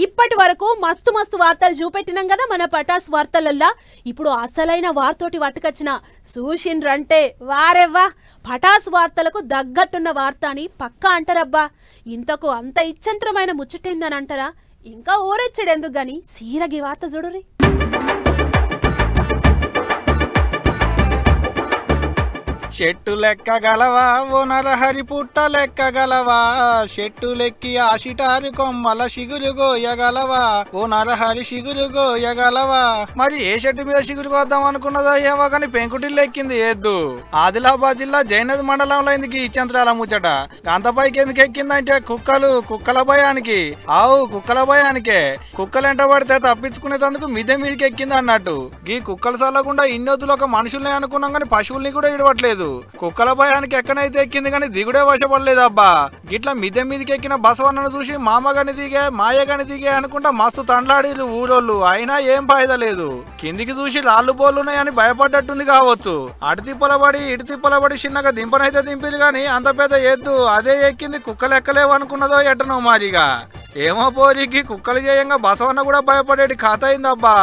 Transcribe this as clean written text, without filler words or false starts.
ఇప్పటి వరకు మస్తు మస్తు వార్తలు చూపెట్టినాం కదా మన పటాస్ వార్తలల్లా. ఇప్పుడు అసలైన వార్తోటి పట్టుకొచ్చిన చూసిండ్రంటే వారెవ్వా పటాస్ వార్తలకు దగ్గట్టున్న వార్త అని పక్కా అంటారబ్బా. ఇంతకు అంత ఇచ్చంత్రమైన ముచ్చటేందని అంటారా? ఇంకా ఊరెచ్చడెందుకు గాని సీరగి వార్త చూడురి. చెట్టు లెక్కగలవా ఓ నరహరి పుట్ట లెక్కగలవా, చెట్టు లెక్కి ఆశిటారి కొమ్మల సిగులు గోయగలవా, ఓ నరహరి సిగులు గోయగలవా. మరి ఏ చెట్టు మీద సిగులు కోద్దాం అనుకున్నదో ఏమో కానీ పెంకుటిల్లు ఎక్కింది ఎద్దు. ఆదిలాబాద్ జిల్లా జైనద్ మండలంలో ఎందుకు ఈ చంద్రాల ముచ్చట. అంతపైకి ఎందుకు ఎక్కిందంటే కుక్కల భయానికి. కుక్కల భయానికే. కుక్కలు ఎంట పడితే తప్పించుకునేందుకు మిద్దె మీదకి ఎక్కింది అన్నట్టు. ఈ కుక్కలు చల్లకుండా ఇన్నొద్దులు ఒక మనుషుల్ని అనుకున్నాం కానీ పశువుల్ని కూడా ఇడవట్లేదు. కుక్కల భయానికి ఎక్కనైతే ఎక్కింది కానీ దిగుడే వశపడలేదు అబ్బా. గిట్లా మిద్దె మీదకి ఎక్కిన బసవన్నను చూసి మామగాని దిగే మాయగాని దిగే అనుకుంటా మస్తు తండ్లాడీలు ఊరోళ్ళు. అయినా ఏం ఫాయిదా లేదు. కిందికి చూసి లాళ్ళు పోలున్నాయని భయపడ్డట్టుంది కావచ్చు. అటు తిప్పలబడి ఇటు తిప్పలబడి చిన్నగా దింపనైతే దింపిలు గాని అంత పెద్ద ఎద్దు అదే ఎక్కింది. కుక్కలు ఎక్కలేవు అనుకున్నదో ఎట్టనో మారిగా. ఏమో పోరికి కుక్కలు చేయంగా బసవన్న కూడా భయపడేటి ఖాతా అయిందబ్బా.